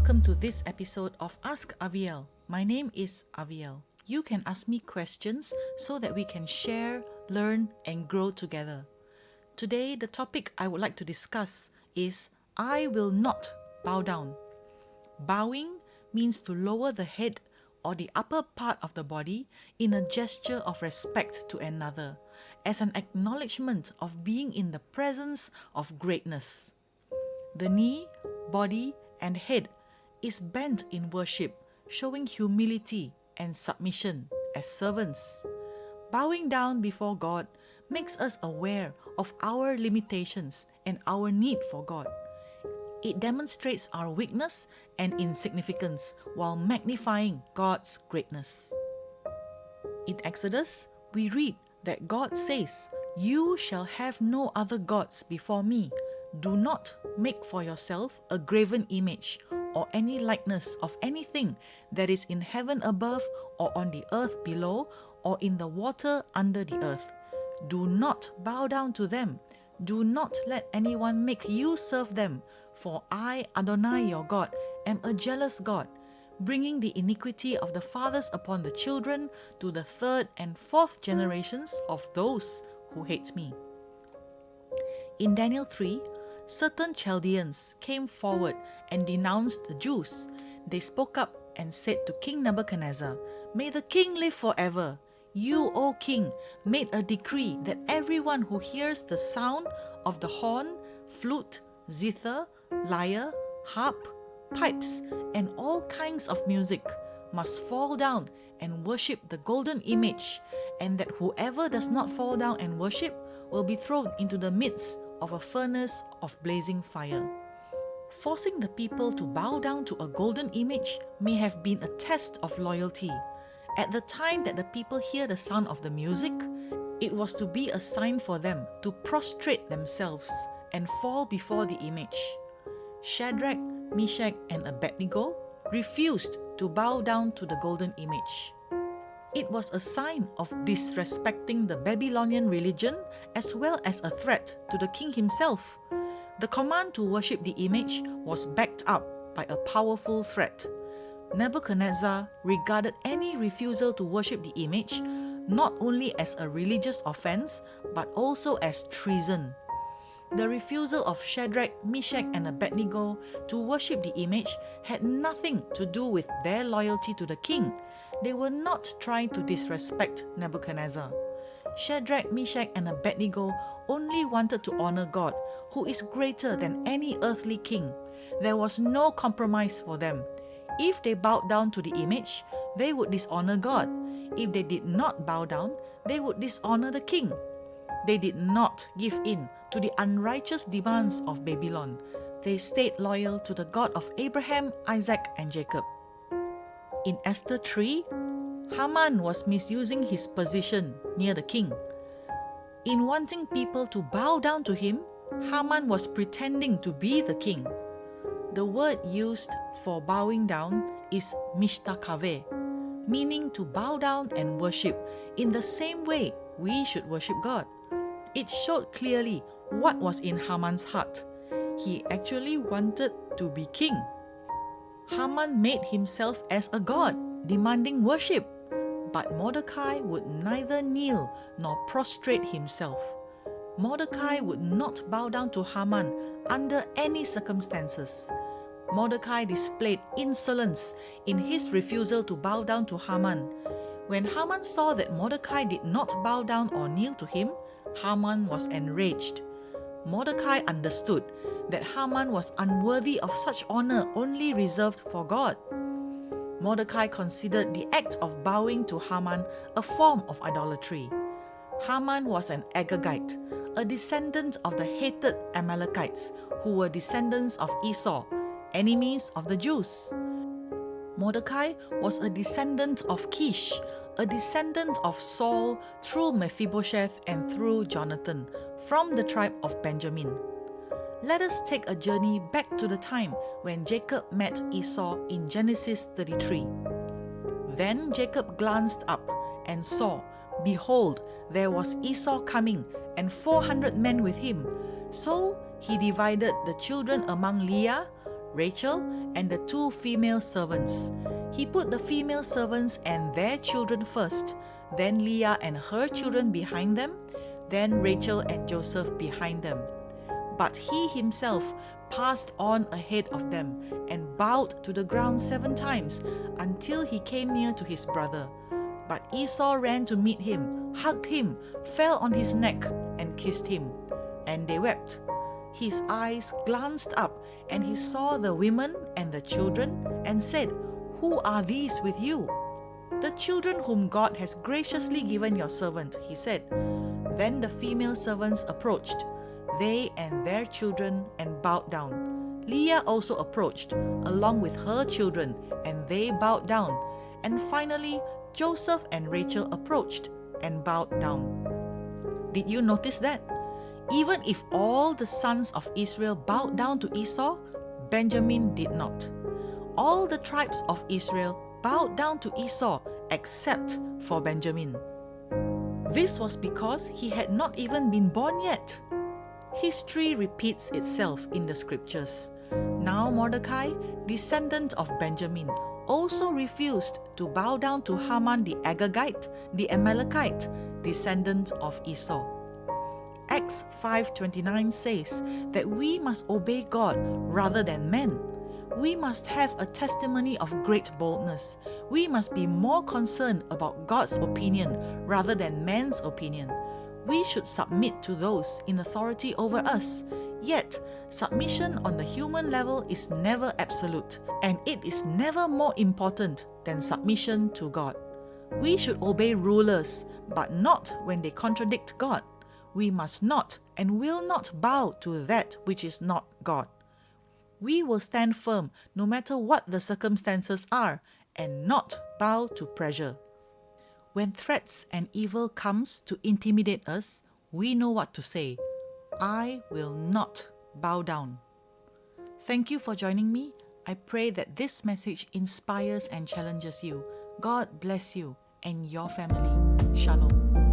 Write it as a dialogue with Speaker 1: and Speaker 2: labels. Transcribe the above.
Speaker 1: welcome to this episode of Ask Aviel. My name is Aviel. You can ask me questions so that we can share, learn, and grow together. Today, the topic I would like to discuss is I will not bow down. Bowing means to lower the head or the upper part of the body in a gesture of respect to another, as an acknowledgement of being in the presence of greatness. The knee, body, and head is bent in worship, showing humility and submission as servants. Bowing down before God makes us aware of our limitations and our need for God. It demonstrates our weakness and insignificance while magnifying God's greatness. In Exodus, we read that God says, "You shall have no other gods before me. Do not make for yourself a graven image or any likeness of anything that is in heaven above or on the earth below or in the water under the earth. Do not bow down to them. Do not let anyone make you serve them, for I, Adonai your God, am a jealous God, bringing the iniquity of the fathers upon the children to the third and fourth generations of those who hate me." In Daniel 3, certain Chaldeans came forward and denounced the Jews. They spoke up and said to King Nebuchadnezzar, "May the king live forever. You, O king, made a decree that everyone who hears the sound of the horn, flute, zither, lyre, harp, pipes, and all kinds of music must fall down and worship the golden image, and that whoever does not fall down and worship will be thrown into the midst of a furnace of blazing fire." Forcing the people to bow down to a golden image may have been a test of loyalty. At the time that the people hear the sound of the music, it was to be a sign for them to prostrate themselves and fall before the image. Shadrach, Meshach, and Abednego refused to bow down to the golden image. It was a sign of disrespecting the Babylonian religion as well as a threat to the king himself. The command to worship the image was backed up by a powerful threat. Nebuchadnezzar regarded any refusal to worship the image not only as a religious offense but also as treason. The refusal of Shadrach, Meshach, and Abednego to worship the image had nothing to do with their loyalty to the king. They were not trying to disrespect Nebuchadnezzar. Shadrach, Meshach, and Abednego only wanted to honor God, who is greater than any earthly king. There was no compromise for them. If they bowed down to the image, they would dishonor God. If they did not bow down, they would dishonor the king. They did not give in to the unrighteous demands of Babylon. They stayed loyal to the God of Abraham, Isaac, and Jacob. In Esther 3, Haman was misusing his position near the king. In wanting people to bow down to him, Haman was pretending to be the king. The word used for bowing down is mishtakaveh, meaning to bow down and worship in the same way we should worship God. It showed clearly what was in Haman's heart. He actually wanted to be king. Haman made himself as a god, demanding worship. But Mordecai would neither kneel nor prostrate himself. Mordecai would not bow down to Haman under any circumstances. Mordecai displayed insolence in his refusal to bow down to Haman. When Haman saw that Mordecai did not bow down or kneel to him, Haman was enraged. Mordecai understood that Haman was unworthy of such honor only reserved for God. Mordecai considered the act of bowing to Haman a form of idolatry. Haman was an Agagite, a descendant of the hated Amalekites, who were descendants of Esau, enemies of the Jews. Mordecai was a descendant of Kish, a descendant of Saul through Mephibosheth and through Jonathan, from the tribe of Benjamin. Let us take a journey back to the time when Jacob met Esau in Genesis 33. Then Jacob glanced up and saw, behold, there was Esau coming, and 400 men with him. So he divided the children among Leah, Rachel, and the 2 female servants. He put the female servants and their children first, then Leah and her children behind them, then Rachel and Joseph behind them. But he himself passed on ahead of them and bowed to the ground 7 times until he came near to his brother. But Esau ran to meet him, hugged him, fell on his neck, and kissed him. And they wept. His eyes glanced up, and he saw the women and the children, and said, "Who are these with you?" "The children whom God has graciously given your servant," he said. Then the female servants approached, they and their children, and bowed down. Leah also approached, along with her children, and they bowed down. And finally, Joseph and Rachel approached and bowed down. Did you notice that? Even if all the sons of Israel bowed down to Esau, Benjamin did not. All the tribes of Israel bowed down to Esau except for Benjamin. This was because he had not even been born yet. History repeats itself in the scriptures. Now Mordecai, descendant of Benjamin, also refused to bow down to Haman the Agagite, the Amalekite, descendant of Esau. Acts 5:29 says that we must obey God rather than men. We must have a testimony of great boldness. We must be more concerned about God's opinion rather than man's opinion. We should submit to those in authority over us. Yet, submission on the human level is never absolute, and it is never more important than submission to God. We should obey rulers, but not when they contradict God. We must not and will not bow to that which is not God. We will stand firm no matter what the circumstances are, and not bow to pressure. When threats and evil comes to intimidate us, we know what to say. I will not bow down. Thank you for joining me. I pray that this message inspires and challenges you. God bless you and your family. Shalom.